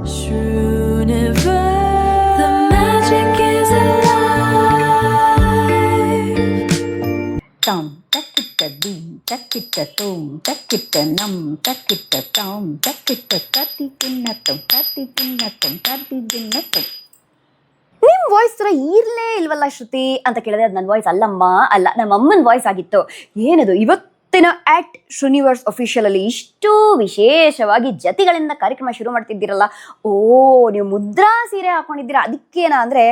Shrooniverse, the magic is alive. Tom, takitta ding, takitta tom, takitta nam, takitta tom, takitta tati ginnatom, tati ginnatom, tati ginnatom. ನಿಮ್ voice ತರ ಇರ್ಲೇ ಇಲ್ವಲ್ಲ ಶ್ರುತಿ ಅಂತ ಕೇಳಿದ್ರೆ ಅದು ನನ್ನ voice ಅಲ್ಲಮ್ಮ, ಅಲ್ಲ ನಮ್ಮ ಅಮ್ಮನ ವಾಯ್ಸ್ ಆಗಿತ್ತು. ಏನದು ಇವತ್ತಿನ ಆಟ್ ಶ್ರೂನಿವರ್ಸ್ ಅಫಿಷಿಯಲ್ ಅಲ್ಲಿ ಇಷ್ಟು ವಿಶೇಷವಾಗಿ ಜತಿಗಳಿಂದ ಕಾರ್ಯಕ್ರಮ ಶುರು ಮಾಡ್ತಿದ್ದೀರಲ್ಲ. ಓ, ನೀವು ಮುದ್ರಾ ಸೀರೆ ಹಾಕೊಂಡಿದ್ದೀರಾ ಅದಕ್ಕೇನಾ ಅಂದ್ರೆ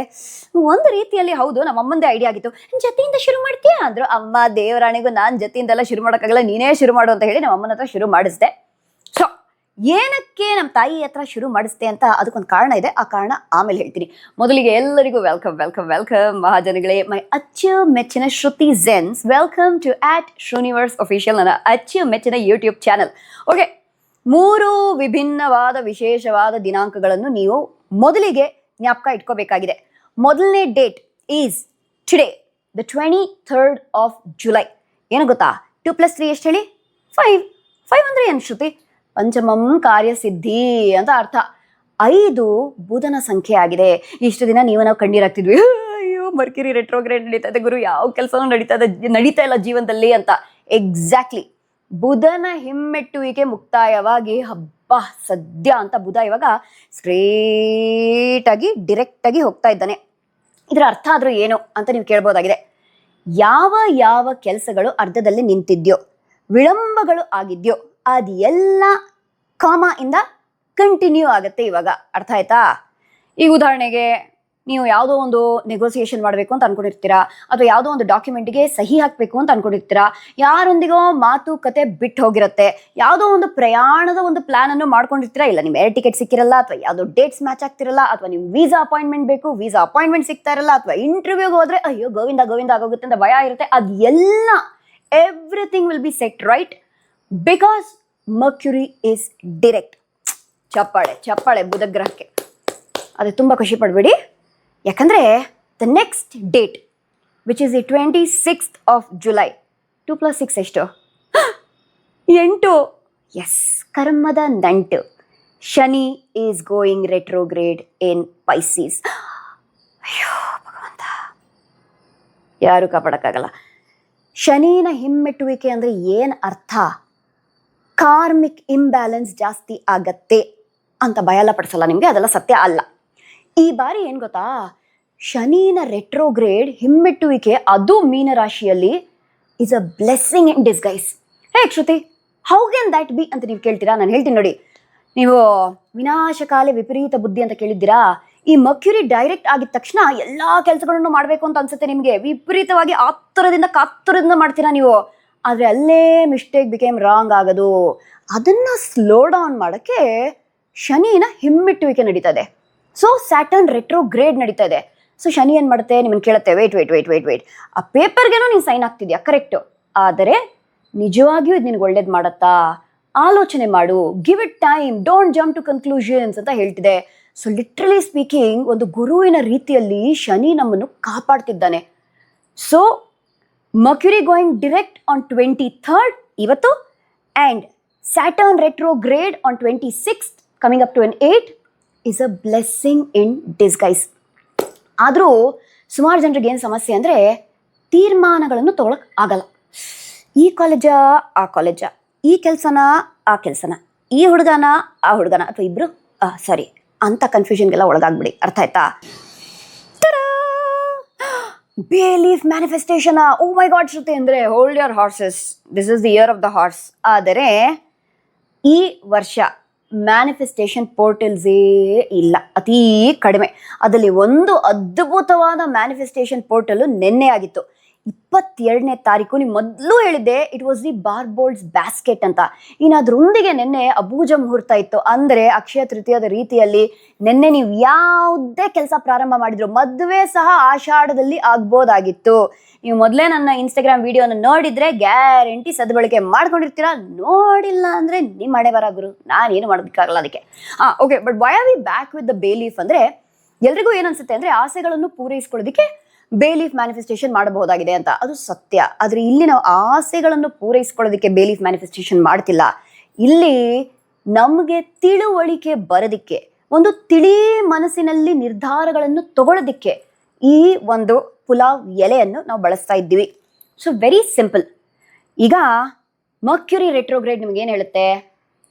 ಒಂದು ರೀತಿಯಲ್ಲಿ ಹೌದು, ನಮ್ಮ ಅಮ್ಮಂದೇ ಐಡಿಯಾ ಆಗಿತ್ತು. ಜತಿಯಿಂದ ಶುರು ಮಾಡ್ತೀಯಾ ಅಂದ್ರು. ಅಮ್ಮ ದೇವರಾಣಿಗೂ ನಾನು ಜತಿಯಿಂದೆಲ್ಲ ಶುರು ಮಾಡೋಕ್ಕಾಗಲ್ಲ, ನೀನೇ ಶುರು ಮಾಡು ಅಂತ ಹೇಳಿ ನಮ್ಮ ಅಮ್ಮನ ಹತ್ರ ಶುರು ಮಾಡಿಸ್ದೆ. ಸೊ ಏನಕ್ಕೆ ನಮ್ಮ ತಾಯಿ ಹತ್ರ ಶುರು ಮಾಡಿಸ್ತೆ ಅಂತ ಅದಕ್ಕೊಂದು ಕಾರಣ ಇದೆ. ಆ ಕಾರಣ ಆಮೇಲೆ ಹೇಳ್ತೀನಿ. ಮೊದಲಿಗೆ ಎಲ್ಲರಿಗೂ ವೆಲ್ಕಮ್ ವೆಲ್ಕಮ್ ವೆಲ್ಕಮ್ ಮಹಾಜನಗಳೇ. ಮೈ ಅಚ್ಚುಮೆಚ್ಚಿನ ಶ್ರುತಿ ಝೆನ್ಸ್, ವೆಲ್ಕಮ್ ಟು ಆಟ್ ಶ್ರೂನಿವರ್ಸ್ ಅಫಿಷಿಯಲ್, ನನ್ನ ಅಚ್ಚುಮೆಚ್ಚಿನ ಯೂಟ್ಯೂಬ್ ಚಾನಲ್. ಓಕೆ, 3 ವಿಭಿನ್ನವಾದ ವಿಶೇಷವಾದ ದಿನಾಂಕಗಳನ್ನು ನೀವು ಮೊದಲಿಗೆ ಜ್ಞಾಪಕ ಇಟ್ಕೋಬೇಕಾಗಿದೆ. ಮೊದಲನೇ date is today, the 23rd of July. ಏನು ಗೊತ್ತಾ? 2 + 3 ಎಷ್ಟು ಹೇಳಿ? 5. 5 ಅಂದರೆ ಏನು ಶ್ರುತಿ? ಪಂಚಮಂ ಕಾರ್ಯಸಿದ್ಧಿ ಅಂತ ಅರ್ಥ. 5 ಬುಧನ ಸಂಖ್ಯೆ ಆಗಿದೆ. ಇಷ್ಟು ದಿನ ನಾವು ಕಣ್ಣೀರಾಗ್ತಿದ್ವಿ, ಅಯ್ಯೋ ಮರ್ಕ್ಯುರಿ ರೆಟ್ರೋಗ್ರೇಡ್ ನಡೀತಾ ಇದೆ ಗುರು, ಯಾವ ಕೆಲಸನೂ ನಡೀತಾ ಇಲ್ಲ ಜೀವನದಲ್ಲಿ ಅಂತ. ಎಕ್ಸಾಕ್ಟ್ಲಿ, ಬುಧನ ಹಿಮ್ಮೆಟ್ಟುವಿಕೆ ಮುಕ್ತಾಯವಾಗಿ ಹಬ್ಬ ಸದ್ಯ ಅಂತ ಬುಧ ಇವಾಗ ಸ್ಟ್ರೇಟ್ ಆಗಿ ಡೈರೆಕ್ಟ್ ಆಗಿ ಹೋಗ್ತಾ ಇದ್ದಾನೆ. ಇದರ ಅರ್ಥ ಆದ್ರೂ ಏನು ಅಂತ ನೀವು ಕೇಳ್ಬೋದಾಗಿದೆ. ಯಾವ ಯಾವ ಕೆಲಸಗಳು ಅರ್ಧದಲ್ಲಿ ನಿಂತಿದ್ಯೋ, ವಿಳಂಬಗಳು ಆಗಿದ್ಯೋ, ಅದೆಲ್ಲ ಕಾಮ ಇಂದ ಕಂಟಿನ್ಯೂ ಆಗುತ್ತೆ ಇವಾಗ. ಅರ್ಥ ಆಯ್ತಾ? ಈಗ ಉದಾಹರಣೆಗೆ ನೀವು ಯಾವುದೋ ಒಂದು ನೆಗೋಸಿಯೇಷನ್ ಮಾಡಬೇಕು ಅಂತ ಅನ್ಕೊಂಡಿರ್ತೀರಾ, ಅಥವಾ ಯಾವುದೋ ಒಂದು ಡಾಕ್ಯುಮೆಂಟ್ಗೆ ಸಹಿ ಹಾಕಬೇಕು ಅಂತ ಅನ್ಕೊಂಡಿರ್ತೀರಾ, ಯಾರೊಂದಿಗೋ ಮಾತುಕತೆ ಬಿಟ್ಟು ಹೋಗಿರುತ್ತೆ, ಯಾವುದೋ ಒಂದು ಪ್ರಯಾಣದ ಒಂದು ಪ್ಲಾನ್ ಅನ್ನು ಮಾಡ್ಕೊಂಡಿರ್ತೀರಾ, ಇಲ್ಲ ನಿಮ್ಮ ಏರ್ ಟಿಕೆಟ್ ಸಿಕ್ಕಿರಲ್ಲ, ಅಥವಾ ಯಾವುದೋ ಡೇಟ್ಸ್ ಮ್ಯಾಚ್ ಆಗ್ತಿರಲ್ಲ, ಅಥವಾ ನಿಮ್ಗೆ ವೀಸಾ ಅಪಾಯಿಂಟ್ಮೆಂಟ್ ಬೇಕು, ವೀಸಾ ಅಪಾಯಿಂಟ್ಮೆಂಟ್ ಸಿಗ್ತಾ ಇರಲ್ಲ, ಅಥವಾ ಇಂಟರ್ವ್ಯೂಗೆ ಹೋದ್ರೆ ಅಯ್ಯೋ ಗೋವಿಂದ ಗೋವಿಂದ ಆಗೋಗುತ್ತೆ ಅಂತ ಭಯ ಇರುತ್ತೆ. ಅದೆಲ್ಲ everything will be set right because Mercury is direct. ಚಪ್ಪಾಳೆ ಚಪ್ಪಾಳೆ ಬುಧಗ್ರಹಕ್ಕೆ. ಅದು ತುಂಬ ಖುಷಿ ಪಡಬೇಡಿ, ಯಾಕಂದರೆ the next date which is the 26th of July. 2 + 6 ಎಷ್ಟು? 8. ಎಸ್, ಕರ್ಮದ ನಂಟು. ಶನಿ ಈಸ್ ಗೋಯಿಂಗ್ ರೆಟ್ರೋಗ್ರೇಡ್ ಇನ್ ಪೈಸೀಸ್. ಅಯ್ಯೋ ಭಗವಂತ, ಯಾರು ಕಾಪಾಡೋಕ್ಕಾಗಲ್ಲ. ಶನಿನ ಹಿಮ್ಮೆಟ್ಟುವಿಕೆ ಅಂದರೆ ಏನು ಅರ್ಥ? ಕಾರ್ಮಿಕ್ ಇಂಬ್ಯಾಲೆನ್ಸ್ ಜಾಸ್ತಿ ಆಗತ್ತೆ ಅಂತ ಭಯಲ್ಲ ಪಡಿಸಲ್ಲ ನಿಮಗೆ, ಅದೆಲ್ಲ ಸತ್ಯ ಅಲ್ಲ. ಈ ಬಾರಿ ಏನು ಗೊತ್ತಾ, ಶನಿನ ರೆಟ್ರೋಗ್ರೇಡ್ ಹಿಮ್ಮೆಟ್ಟುವಿಕೆ ಅದು ಮೀನರಾಶಿಯಲ್ಲಿ is a blessing in disguise. Hey Shruti, how can that be ಅಂತ ನೀವು ಕೇಳ್ತೀರಾ. ನಾನು ಹೇಳ್ತೀನಿ ನೋಡಿ. ನೀವು ವಿನಾಶಕಾಲೆ ವಿಪರೀತ ಬುದ್ಧಿ ಅಂತ ಕೇಳಿದ್ದೀರಾ? ಈ ಮರ್ಕ್ಯುರಿ ಡೈರೆಕ್ಟ್ ಆಗಿದ ತಕ್ಷಣ ಎಲ್ಲ ಕೆಲಸಗಳನ್ನು ಮಾಡಬೇಕು ಅಂತ ಅನ್ಸುತ್ತೆ ನಿಮಗೆ. ವಿಪರೀತವಾಗಿ ಕಾತುರದಿಂದ ಮಾಡ್ತೀರಾ ನೀವು. ಆದರೆ ಅಲ್ಲೇ ಮಿಸ್ಟೇಕ್ ಬಿಕೇಮ್ ರಾಂಗ್ ಆಗೋದು. ಅದನ್ನು ಸ್ಲೋ ಡೌನ್ ಮಾಡೋಕ್ಕೆ ಶನಿನ ಹಿಮ್ಮೆಟ್ಟುವಿಕೆ ನಡೀತದೆ. ಸೊ ಸ್ಯಾಟರ್ನ್ ರೆಟ್ರೋಗ್ರೇಡ್ ನಡೀತಾ ಇದೆ. ಸೊ ಶನಿ ಏನು ಮಾಡುತ್ತೆ, ನಿಮ್ಮನ್ನು ಕೇಳುತ್ತೆ, ವೇಟ್, ಆ ಪೇಪರ್ಗೇನೋ ನೀನು ಸೈನ್ ಆಗ್ತಿದ್ಯಾ, ಕರೆಕ್ಟು, ಆದರೆ ನಿಜವಾಗಿಯೂ ಇದು ನಿನಗೆ ಒಳ್ಳೇದು ಮಾಡುತ್ತಾ? ಆಲೋಚನೆ ಮಾಡು, give it time, don't jump to conclusions ಅಂತ ಹೇಳ್ತಿದೆ. ಸೊ ಲಿಟ್ರಲಿ ಸ್ಪೀಕಿಂಗ್, ಒಂದು ಗುರುವಿನ ರೀತಿಯಲ್ಲಿ ಶನಿ ನಮ್ಮನ್ನು ಕಾಪಾಡ್ತಿದ್ದಾನೆ. So Mercury going direct on 23rd ಇವತ್ತು, and Saturn retrograde on 26th coming up to an 8 is a blessing in disguise. ಆದರೂ ಸುಮಾರು ಜನರಿಗೆ ಏನು ಸಮಸ್ಯೆ ಅಂದರೆ ತೀರ್ಮಾನಗಳನ್ನು ತೊಗೊಳಕ್ಕೆ ಆಗಲ್ಲ. ಈ ಕಾಲೇಜಾ ಆ ಕಾಲೇಜಾ, ಈ ಕೆಲಸನ ಆ ಕೆಲಸನ, ಈ ಹುಡುಗನ ಆ ಹುಡುಗನ, ಅಥವಾ ಇಬ್ಬರು ಸಾರಿ ಅಂತ ಕನ್ಫ್ಯೂಷನ್ಗೆಲ್ಲ ಒಳಗಾಗ್ಬಿಡಿ. ಅರ್ಥ ಆಯ್ತಾ? Bay leaf manifestation. Oh my god Shruti, ಅಂದರೆ hold your horses, this is the year of the horse. ಆದರೆ ಈ ವರ್ಷ ಮ್ಯಾನಿಫೆಸ್ಟೇಷನ್ ಪೋರ್ಟಲ್ಸೇ ಇಲ್ಲ, ಅತೀ ಕಡಿಮೆ. ಅದರಲ್ಲಿ ಒಂದು ಅದ್ಭುತವಾದ ಮ್ಯಾನಿಫೆಸ್ಟೇಷನ್ ಪೋರ್ಟಲ್ ನೆನ್ನೆ ಆಗಿತ್ತು, 22ನೇ ತಾರೀಕು. ನೀವು ಮೊದಲು ಹೇಳಿದ್ದೆ ಇಟ್ ವಾಸ್ ದಿ ಬಾರ್ಬೋಲ್ಡ್ಸ್ ಬ್ಯಾಸ್ಕೆಟ್ ಅಂತ. ಇನ್ನು ಅದರೊಂದಿಗೆ ನಿನ್ನೆ ಅಬೂಜ ಮುಹೂರ್ತ ಇತ್ತು. ಅಂದರೆ ಅಕ್ಷಯ ತೃತೀಯದ ರೀತಿಯಲ್ಲಿ ನಿನ್ನೆ ನೀವು ಯಾವುದೇ ಕೆಲಸ ಪ್ರಾರಂಭ ಮಾಡಿದ್ರು, ಮದುವೆ ಸಹ ಆಷಾಢದಲ್ಲಿ ಆಗ್ಬೋದಾಗಿತ್ತು. ನೀವು ಮೊದಲೇ ನನ್ನ ಇನ್ಸ್ಟಾಗ್ರಾಮ್ ವಿಡಿಯೋನ ನೋಡಿದ್ರೆ ಗ್ಯಾರಂಟಿ ಸದ್ಬಳಕೆ ಮಾಡ್ಕೊಂಡಿರ್ತೀರಾ. ನೋಡಿಲ್ಲ ಅಂದರೆ ನಿಮ್ಮ ಹಣೆ ಬರ ಗುರು, ನಾನೇನು ಮಾಡೋದಕ್ಕಾಗಲ್ಲ ಅದಕ್ಕೆ. Okay, but why are we back with the belief ಅಂದರೆ ಎಲ್ರಿಗೂ ಏನನ್ಸುತ್ತೆ ಅಂದರೆ ಆಸೆಗಳನ್ನು ಪೂರೈಸ್ಕೊಳ್ಳೋದಕ್ಕೆ ಬೇ ಲೀಫ್ ಮ್ಯಾನಿಫೆಸ್ಟೇಷನ್ ಮಾಡಬಹುದಾಗಿದೆ ಅಂತ. ಅದು ಸತ್ಯ. ಆದರೆ ಇಲ್ಲಿ ನಾವು ಆಸೆಗಳನ್ನು ಪೂರೈಸ್ಕೊಳ್ಳೋದಕ್ಕೆ ಬೇ ಲೀಫ್ ಮ್ಯಾನಿಫೆಸ್ಟೇಷನ್ ಮಾಡ್ತಿಲ್ಲ. ಇಲ್ಲಿ ನಮಗೆ ತಿಳುವಳಿಕೆ ಬರೋದಕ್ಕೆ, ಒಂದು ತಿಳಿ ಮನಸ್ಸಿನಲ್ಲಿ ನಿರ್ಧಾರಗಳನ್ನು ತಗೊಳ್ಳೋದಕ್ಕೆ ಈ ಒಂದು ಪುಲಾವ್ ಎಲೆಯನ್ನು ನಾವು ಬಳಸ್ತಾ ಇದ್ದೀವಿ. So very simple. ಈಗ ಮರ್ಕ್ಯುರಿ ರೆಟ್ರೋಗ್ರೇಡ್ ನಿಮ್ಗೆ ಏನು ಹೇಳುತ್ತೆ?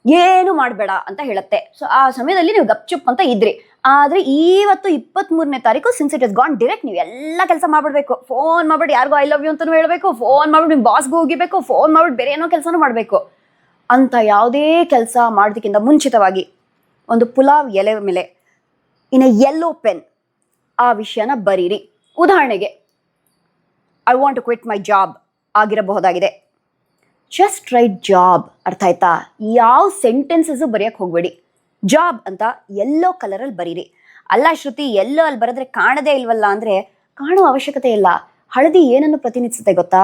ಏನು ಮಾಡಬೇಡ ಅಂತ ಹೇಳುತ್ತೆ. ಸೊ ಆ ಸಮಯದಲ್ಲಿ ನೀವು ಗಪ್ಚುಪ್ ಅಂತ ಇದ್ರಿ. ಆದರೆ ಇವತ್ತು 23ನೇ ತಾರೀಕು, since it is gone direct, ನೀವು ಎಲ್ಲ ಕೆಲಸ ಮಾಡ್ಬಿಡ್ಬೇಕು. ಫೋನ್ ಮಾಡ್ಬಿಟ್ಟು ಯಾರಿಗೂ ಐ ಲವ್ ಯು ಅಂತಲೂ ಹೇಳಬೇಕು, ಫೋನ್ ಮಾಡ್ಬಿಟ್ಟು ನಿಮ್ಮ ಬಾಸ್ಗೂ ಹೋಗಿಬೇಕು, ಫೋನ್ ಮಾಡ್ಬಿಟ್ಟು ಬೇರೆ ಏನೋ ಕೆಲಸನೂ ಮಾಡಬೇಕು ಅಂತ ಯಾವುದೇ ಕೆಲಸ ಮಾಡೋದಕ್ಕಿಂತ ಮುಂಚಿತವಾಗಿ ಒಂದು ಪುಲಾವ್ ಎಲೆ ಮೇಲೆ ಇನ್ ಎ ಯೆಲ್ಲೋ ಪೆನ್ ಆ ವಿಷಯನ ಬರೀರಿ. ಉದಾಹರಣೆಗೆ, I want to quit my job ಆಗಿರಬಹುದಾಗಿದೆ. Just write job. ಅರ್ಥ ಆಯ್ತಾ? ಯಾವ ಸೆಂಟೆನ್ಸಸ್ ಬರೆಯಕ್ಕೆ ಹೋಗ್ಬೇಡಿ. ಜಾಬ್ ಅಂತ ಯೆಲ್ಲೋ ಕಲರಲ್ಲಿ ಬರೀರಿ. ಅಲ್ಲ ಶ್ರುತಿ, ಎಲ್ಲೋ ಅಲ್ಲಿ ಬರೆದ್ರೆ ಕಾಣದೇ ಇಲ್ವಲ್ಲ ಅಂದರೆ, ಕಾಣುವ ಅವಶ್ಯಕತೆ ಇಲ್ಲ. ಹಳದಿ ಏನನ್ನು ಪ್ರತಿನಿಧಿಸುತ್ತೆ ಗೊತ್ತಾ?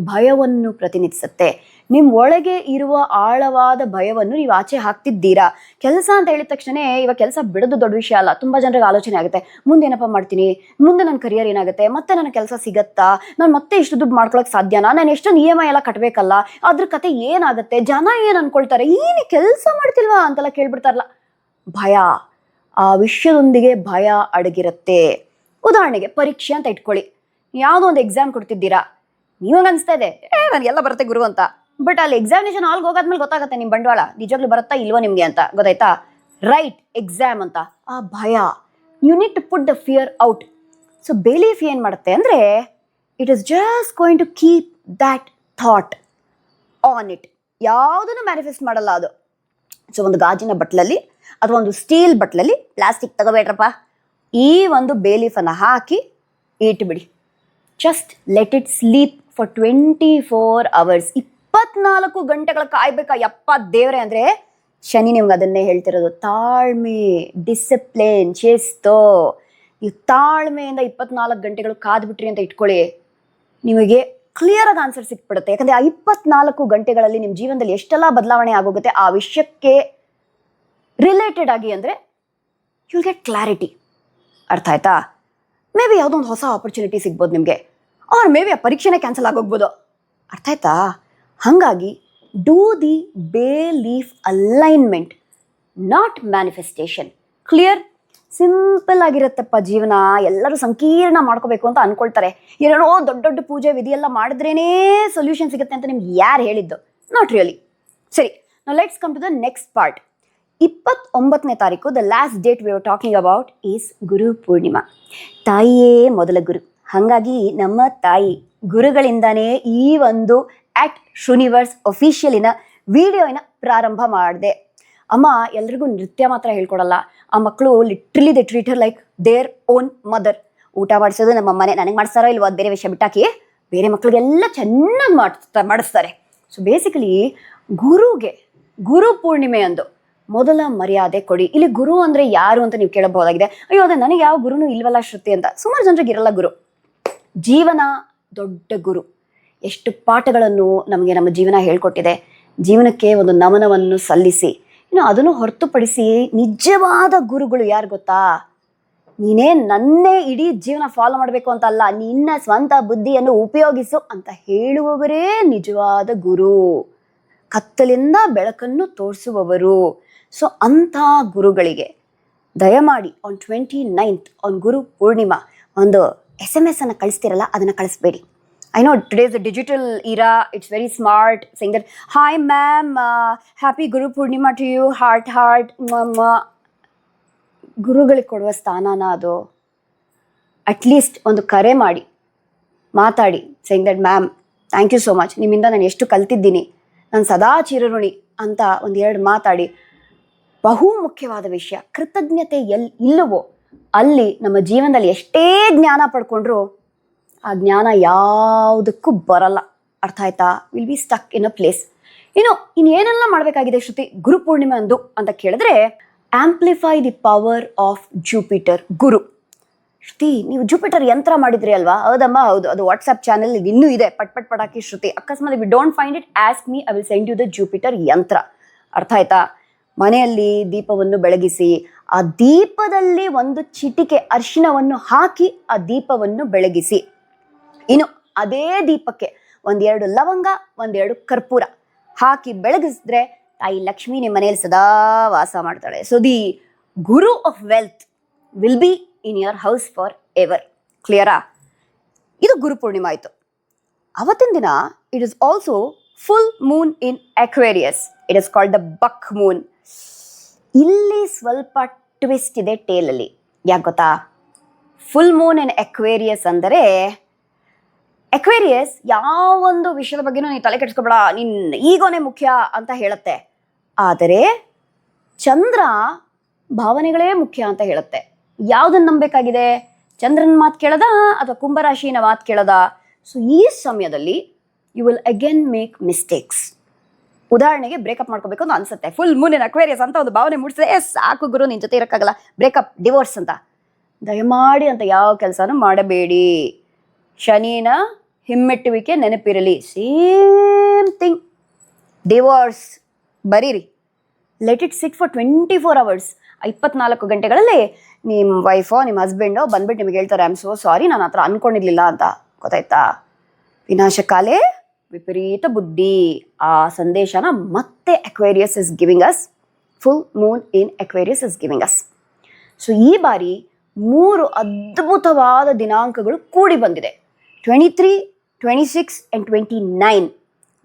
ಭಯವನ್ನು ಪ್ರತಿನಿಧಿಸುತ್ತೆ. ನಿಮ್ಮ ಒಳಗೆ ಇರುವ ಆಳವಾದ ಭಯವನ್ನು ನೀವು ಆಚೆ ಹಾಕ್ತಿದ್ದೀರಾ. ಕೆಲಸ ಅಂತ ಹೇಳಿದ ತಕ್ಷಣ ಇವಾಗ ಕೆಲಸ ಬಿಡೋದು ದೊಡ್ಡ ವಿಷಯ ಅಲ್ಲ. ತುಂಬ ಜನರಿಗೆ ಆಲೋಚನೆ ಆಗುತ್ತೆ, ಮುಂದೇನಪ್ಪ ಮಾಡ್ತೀನಿ, ಮುಂದೆ ನನ್ನ ಕರಿಯರ್ ಏನಾಗುತ್ತೆ, ಮತ್ತೆ ನನ್ನ ಕೆಲಸ ಸಿಗತ್ತಾ, ನಾನು ಮತ್ತೆ ಇಷ್ಟು ದುಡ್ಡು ಮಾಡ್ಕೊಳಕ್ಕೆ ಸಾಧ್ಯನಾ, ನಾನು ಎಷ್ಟೊಂದು EMI ಎಲ್ಲ ಕಟ್ಟಬೇಕಲ್ಲ, ಅದ್ರ ಕತೆ ಏನಾಗುತ್ತೆ, ಜನ ಏನು ಅನ್ಕೊಳ್ತಾರೆ, ಏನು ಕೆಲಸ ಮಾಡ್ತಿಲ್ವಾ ಅಂತೆಲ್ಲ ಕೇಳ್ಬಿಡ್ತಾರಲ್ಲ. ಭಯ, ಆ ವಿಷಯದೊಂದಿಗೆ ಭಯ ಅಡಗಿರುತ್ತೆ. ಉದಾಹರಣೆಗೆ ಪರೀಕ್ಷೆ ಅಂತ ಇಟ್ಕೊಳ್ಳಿ. ಯಾವುದೋ ಒಂದು ಎಕ್ಸಾಮ್ ಕೊಡ್ತಿದ್ದೀರಾ, ನೀವಾಗ ಅನಿಸ್ತಾ ಇದೆ ನನಗೆಲ್ಲ ಬರುತ್ತೆ ಗುರು ಅಂತ. ಬಟ್ ಅಲ್ಲಿ ಎಕ್ಸಾಮಿನೇಷನ್ ಹಾಲ್ಗೆ ಹೋಗಾದ್ಮೇಲೆ ಗೊತ್ತಾಗುತ್ತೆ ನಿಮ್ಮ ಬಂಡವಾಳ ನಿಜವಾಗ್ಲೂ ಬರುತ್ತಾ ಇಲ್ವೋ ನಿಮಗೆ ಅಂತ. ಗೊತ್ತಾಯ್ತಾ? ರೈಟ್, ಎಕ್ಸಾಮ್ ಅಂತ ಆ ಭಯ, you need to put the fear out. So belief ಏನು ಮಾಡುತ್ತೆ ಅಂದರೆ, it is just going to keep that thought on it. ಯಾವುದನ್ನು ಮ್ಯಾನಿಫೆಸ್ಟ್ ಮಾಡಲ್ಲ ಅದು. ಸೊ ಒಂದು ಗಾಜಿನ ಬಟ್ಲಲ್ಲಿ ಅಥವಾ ಒಂದು ಸ್ಟೀಲ್ ಬಟ್ಲಲ್ಲಿ, ಪ್ಲಾಸ್ಟಿಕ್ ತಗೋಬೇಡ್ರಪ್ಪ, ಈ ಒಂದು ಬೇಲೀಫನ್ನು ಹಾಕಿ ಇಟ್ಬಿಡಿ. Just let it sleep for 24 hours. 24 ಗಂಟೆಗಳ ಕಾಯ್ಬೇಕಾ ಯಪ್ಪ ದೇವ್ರೆ ಅಂದರೆ, ಶನಿ ನಿಮ್ಗೆ ಅದನ್ನೇ ಹೇಳ್ತಿರೋದು. ತಾಳ್ಮೆ, ಡಿಸಿಪ್ಲಿನ್, ಶಿಸ್ತು. ನೀವು ತಾಳ್ಮೆಯಿಂದ 24 ಗಂಟೆಗಳು ಕಾದ್ಬಿಟ್ರಿ ಅಂತ ಇಟ್ಕೊಳ್ಳಿ, ನಿಮಗೆ ಕ್ಲಿಯರ್ ಆಗಿ ಆನ್ಸರ್ ಸಿಕ್ಬಿಡುತ್ತೆ. ಯಾಕಂದರೆ ಆ 24 ಗಂಟೆಗಳಲ್ಲಿ ನಿಮ್ಮ ಜೀವನದಲ್ಲಿ ಎಷ್ಟೆಲ್ಲ ಬದಲಾವಣೆ ಆಗೋಗುತ್ತೆ ಆ ವಿಷಯಕ್ಕೆ ರಿಲೇಟೆಡ್ ಆಗಿ ಅಂದರೆ, ಯುಲ್ ಗೆಟ್ ಕ್ಲಾರಿಟಿ. ಅರ್ಥ ಆಯ್ತಾ? ಮೇ ಬಿ ಯಾವುದೋ ಒಂದು ಹೊಸ ಆಪರ್ಚುನಿಟಿ ಸಿಗ್ಬೋದು ನಿಮಗೆ, ಆರ್ ಮೇ ಬಿ ಆ ಪರೀಕ್ಷೆನೇ ಕ್ಯಾನ್ಸಲ್ ಆಗೋಗ್ಬೋದು. ಅರ್ಥ ಆಯ್ತಾ? ಹಾಗಾಗಿ do the bay leaf alignment, not manifestation. Clear? Simple ಆಗಿರುತ್ತಪ್ಪ ಜೀವನ. ಎಲ್ಲರೂ ಸಂಕೀರ್ಣ ಮಾಡ್ಕೋಬೇಕು ಅಂತ ಅನ್ಕೊಳ್ತಾರೆ. ಏನೋ ದೊಡ್ಡ ದೊಡ್ಡ ಪೂಜೆ ವಿಧಿ ಎಲ್ಲ ಮಾಡಿದ್ರೇನೇ ಸೊಲ್ಯೂಷನ್ ಸಿಗುತ್ತೆ ಅಂತ ನಿಮ್ಗೆ ಯಾರು ಹೇಳಿದ್ದು? Not really. ಸರಿ, ನಾವು let's come to the next part. 29ನೇ ತಾರೀಕು, the last date we are talking about is Guru Purnima. ತಾಯಿಯೇ ಮೊದಲ ಗುರು. ಹಾಗಾಗಿ ನಮ್ಮ ತಾಯಿ ಗುರುಗಳಿಂದಾನೇ ಈ ಒಂದು ಆಟ್ ಶೂನಿವರ್ಸ್ ಅಫಿಷಿಯಲಿನ ವಿಡಿಯೋನ ಪ್ರಾರಂಭ ಮಾಡಿದೆ. ಅಮ್ಮ ಎಲ್ರಿಗೂ ನೃತ್ಯ ಮಾತ್ರ ಹೇಳ್ಕೊಡಲ್ಲ. ಆ ಮಕ್ಕಳು literally they treat her like their own mother. ಊಟ ಮಾಡಿಸೋದು ನಮ್ಮ ಮನೆ, ನನಗೆ ಮಾಡಿಸ್ತಾರೋ ಇಲ್ವೋ ಅದು ಬೇರೆ ವಿಷಯ ಬಿಟ್ಟಾಕಿ, ಬೇರೆ ಮಕ್ಕಳಿಗೆಲ್ಲ ಚೆನ್ನಾಗಿ ಮಾಡಿಸ್ತಾರೆ. ಸೊ ಬೇಸಿಕಲಿ ಗುರುಗೆ ಗುರು ಪೂರ್ಣಿಮೆ ಅಂದು ಮೊದಲ ಮರ್ಯಾದೆ ಕೊಡಿ. ಇಲ್ಲಿ ಗುರು ಅಂದರೆ ಯಾರು ಅಂತ ನೀವು ಕೇಳಬಹುದಾಗಿದೆ. ಅಯ್ಯೋ ಅದೇ ನನಗೆ ಯಾವ ಗುರುನೂ ಇಲ್ವಲ್ಲ ಶ್ರುತಿ ಅಂತ. ಸುಮಾರು ಜನರಿಗೆ ಇರಲ್ಲ ಗುರು. ಜೀವನ ದೊಡ್ಡ ಗುರು. ಎಷ್ಟು ಪಾಠಗಳನ್ನು ನಮಗೆ ನಮ್ಮ ಜೀವನ ಹೇಳ್ಕೊಟ್ಟಿದೆ. ಜೀವನಕ್ಕೆ ಒಂದು ನಮನವನ್ನು ಸಲ್ಲಿಸಿ, ಇನ್ನು ಅದನ್ನು ಹೊರತುಪಡಿಸಿ ನಿಜವಾದ ಗುರುಗಳು ಯಾರು ಗೊತ್ತಾ? ನೀನೇ ನನ್ನೇ ಇಡೀ ಜೀವನ ಫಾಲೋ ಮಾಡಬೇಕು ಅಂತ ಅಲ್ಲ, ನಿನ್ನ ಸ್ವಂತ ಬುದ್ಧಿಯನ್ನು ಉಪಯೋಗಿಸು ಅಂತ ಹೇಳುವವರೇ ನಿಜವಾದ ಗುರು. ಕತ್ತಲಿಂದ ಬೆಳಕನ್ನು ತೋರಿಸುವವರು. ಸೊ ಅಂಥ ಗುರುಗಳಿಗೆ ದಯಮಾಡಿ ಆನ್ 29th ಆನ್ ಗುರು ಪೂರ್ಣಿಮಾ ಒಂದು SMS ಅನ್ನು ಕಳಿಸ್ತಿರಲ್ಲ, ಅದನ್ನು ಕಳಿಸ್ಬೇಡಿ. I know today is a digital era. It's very smart saying that, hi ma'am, happy Guru Purnima to you, heart. ಗುರುಗಳಿಗೆ ಕೊಡುವ ಸ್ಥಾನನ ಅದು. ಅಟ್ಲೀಸ್ಟ್ ಒಂದು ಕರೆ ಮಾಡಿ ಮಾತಾಡಿ, saying that ma'am thank you so much, ನಿಮ್ಮಿಂದ ನಾನು ಎಷ್ಟು ಕಲ್ತಿದ್ದೀನಿ, ನಾನು ಸದಾ ಚಿರಋಣಿ ಅಂತ ಒಂದೆರಡು ಮಾತಾಡಿ. ಬಹು ಮುಖ್ಯವಾದ ವಿಷಯ, ಕೃತಜ್ಞತೆ ಇಲ್ಲವೋ ಅಲ್ಲಿ ನಮ್ಮ ಜೀವನದಲ್ಲಿ ಎಷ್ಟೇ ಜ್ಞಾನ ಪಡ್ಕೊಂಡ್ರು ಆ ಜ್ಞಾನ ಯಾವುದಕ್ಕೂ ಬರಲ್ಲ. ಅರ್ಥ ಆಯ್ತಾ? Will be stuck in a place. ಇನ್ನೇನೆಲ್ಲ ಮಾಡಬೇಕಾಗಿದೆ ಶ್ರುತಿ ಗುರು ಪೂರ್ಣಿಮೆ ಅಂದು ಅಂತ ಕೇಳಿದ್ರೆ, amplify the power of Jupiter. Guru Shruti, ನೀವು ಜೂಪಿಟರ್ ಯಂತ್ರ ಮಾಡಿದ್ರಿ ಅಲ್ವಾ? ಹೌದಮ್ಮ, ಹೌದು. ಅದು ವಾಟ್ಸ್ಆ್ಯಪ್ ಚಾನಲ್ ಇನ್ನೂ ಇದೆ, ಪಟ್ ಪಟಾಕಿ ಶ್ರುತಿ. ಅಕಸ್ಮಾತ್ we don't find it, ask me, I will send you the Jupiter ಯಂತ್ರ. ಅರ್ಥ ಆಯ್ತಾ? ಮನೆಯಲ್ಲಿ ದೀಪವನ್ನು ಬೆಳಗಿಸಿ, ಆ ದೀಪದಲ್ಲಿ ಒಂದು ಚಿಟಿಕೆ ಅರಿಶಿಣವನ್ನು ಹಾಕಿ ಆ ದೀಪವನ್ನು ಬೆಳಗಿಸಿ. ಇನ್ನು ಅದೇ ದೀಪಕ್ಕೆ 1-2 ಲವಂಗ, 1-2 ಕರ್ಪೂರ ಹಾಕಿ ಬೆಳಗಿಸಿದ್ರೆ ತಾಯಿ ಲಕ್ಷ್ಮಿ ನಿಮ್ಮ ಮನೆಯಲ್ಲಿ ಸದಾ ವಾಸ ಮಾಡ್ತಾಳೆ. So the guru of wealth will be in your house forever. ಕ್ಲಿಯರಾ? ಇದು ಗುರು ಪೂರ್ಣಿಮಾ ಆಯಿತು. ಅವತ್ತಿನ ದಿನ it is also full moon in Aquarius. It is called the buck moon. ಇಲ್ಲಿ ಸ್ವಲ್ಪ ಟ್ವಿಸ್ಟ್ ಇದೆ ಟೇಲಲ್ಲಿ. ಯಾಕೆ ಗೊತ್ತಾ? ಫುಲ್ ಮೂನ್ ಇನ್ ಅಕ್ವೇರಿಯಸ್ ಅಂದರೆ ಅಕ್ವೇರಿಯಸ್ ಯಾವೊಂದು ವಿಷಯದ ಬಗ್ಗೆನೂ ನೀನು ತಲೆ ಕೆಡಿಸ್ಕೊಬೇಡ, ನಿನ್ನ ಈಗೋನೇ ಮುಖ್ಯ ಅಂತ ಹೇಳುತ್ತೆ. ಆದರೆ ಚಂದ್ರ ಭಾವನೆಗಳೇ ಮುಖ್ಯ ಅಂತ ಹೇಳುತ್ತೆ. ಯಾವುದನ್ನು ನಂಬಬೇಕಾಗಿದೆ? ಚಂದ್ರನ ಮಾತು ಕೇಳದ ಅಥವಾ ಕುಂಭರಾಶಿನ ಮಾತು ಕೇಳದ? ಸೊ ಈ ಸಮಯದಲ್ಲಿ you will again make mistakes. ಉದಾಹರಣೆಗೆ ಬ್ರೇಕಪ್ ಮಾಡ್ಕೋಬೇಕು ಅಂತ ಅನ್ಸುತ್ತೆ. ಫುಲ್ ಮೂನ್ ಇನ್ ಅಕ್ವೇರಿಯಸ್ ಅಂತ ಒಂದು ಭಾವನೆ ಮೂಡಿಸಿದ್ರೆ ಸಾಕು ಗುರು, ನಿನ್ನ ಜೊತೆ ಇರೋಕ್ಕಾಗಲ್ಲ, ಬ್ರೇಕಪ್, ಡಿವೋರ್ಸ್ ಅಂತ. ದಯಮಾಡಿ ಅಂತ ಯಾವ ಕೆಲಸನೂ ಮಾಡಬೇಡಿ. ಶನಿನ ಹಿಮ್ಮೆಟ್ಟುವಿಕೆ ನೆನಪಿರಲಿ. ಸೇಮ್ ಥಿಂಗ್, ಡಿವೋರ್ಸ್ ಬರೀರಿ. Let it sit for 24 hours. 24 ಗಂಟೆಗಳಲ್ಲಿ ನಿಮ್ಮ ವೈಫೋ ನಿಮ್ಮ ಹಸ್ಬೆಂಡೋ ಬಂದ್ಬಿಟ್ಟು ನಿಮಗೆ ಹೇಳ್ತಾರೆ, ಐ ಆಮ್ ಸೋ ಸಾರಿ, ನಾನು ಆ ಥರ ಅಂದ್ಕೊಂಡಿರ್ಲಿಲ್ಲ ಅಂತ. ಗೊತ್ತಾಯ್ತಾ? ವಿನಾಶಕಾಲೇ ವಿಪರೀತ ಬುದ್ಧಿ. ಆ ಸಂದೇಶನ ಮತ್ತೆ Aquarius is giving us. Full moon in Aquarius is giving us. So ಈ ಬಾರಿ 3 ಅದ್ಭುತವಾದ ದಿನಾಂಕಗಳು ಕೂಡಿ ಬಂದಿದೆ. 23, 26 and 29.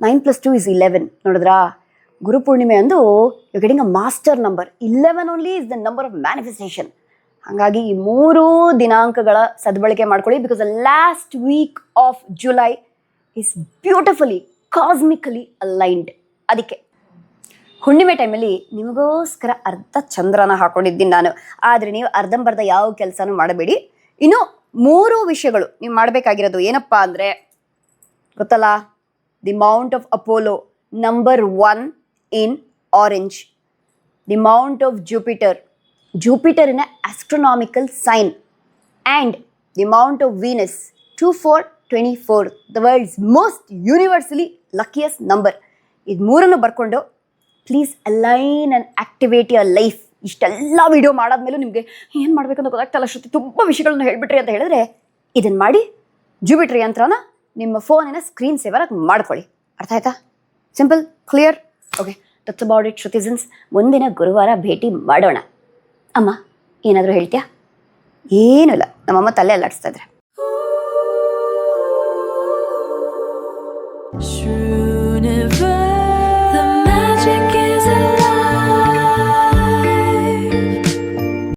9 + 2 is 11. ನೋಡಿದ್ರಾ? ಗುರುಪೂರ್ಣಿಮೆ ಅಂದು you getting a master number. 11 only is the number of manifestation. ಹಾಗಾಗಿ ಈ 3 ದಿನಾಂಕಗಳ ಸದ್ಬಳಕೆ ಮಾಡ್ಕೊಳ್ಳಿ. Because the last week of July is beautifully cosmically aligned. ಅದಕ್ಕೆ ಹುಣ್ಣಿಮೆ ಟೈಮಲ್ಲಿ ನಿಮಗೋಸ್ಕರ ಅರ್ಧ ಚಂದ್ರನ ಹಾಕೊಂಡಿದ್ದೀನಿ ನಾನು. ಆದರೆ ನೀವು ಅರ್ಧಂಬರ್ಧ ಯಾವ ಕೆಲಸನೂ ಮಾಡಬೇಡಿ. ಇನ್ನು 3 ವಿಷಯಗಳು ನೀವು ಮಾಡಬೇಕಾಗಿರೋದು ಏನಪ್ಪ ಅಂದರೆ ಗೊತ್ತಲ್ಲ? The Mount of Apollo, number 1 in orange. The mount of Jupiter, Jupiter in an astronomical sign, and the mount of Venus, 2424, the world's most universally luckiest number. ಇದು 3 ಬರ್ಕೊಂಡು please align and activate your life. ಇಷ್ಟೆಲ್ಲ video ಮಾಡಾದ್ಮೇಲೂ ನಿಮಗೆ ಏನು ಮಾಡಬೇಕಂತ ಗೊತ್ತಾಗ್ತಲ್ಲ, ಶ್ರುತಿ ತುಂಬ ವಿಷಯಗಳನ್ನ ಹೇಳ್ಬಿಟ್ರಿ ಅಂತ ಹೇಳಿದ್ರೆ ಇದನ್ನು ಮಾಡಿ ಜುಪಿಟರ್ ಯಂತ್ರನ ನಿಮ್ಮ ಫೋನಿನ ಸ್ಕ್ರೀನ್ ಸೇವರ್ ಆಗಿ ಮಾಡ್ಕೊಳ್ಳಿ. ಅರ್ಥ ಆಯ್ತಾ? Simple, clear? Okay, that's about it ಶ್ರುತಿಸನ್ಸ್. ಮುಂದಿನ ಗುರುವಾರ ಭೇಟಿ ಮಾಡೋಣ. ಅಮ್ಮ ಏನಾದರೂ ಹೇಳ್ತೀಯಾ? ಏನೂ ಇಲ್ಲ, ನಮ್ಮಮ್ಮ ತಲೆ ಅಲ್ಲಾಡಿಸ್ತಾ ಇದ್ರೆ.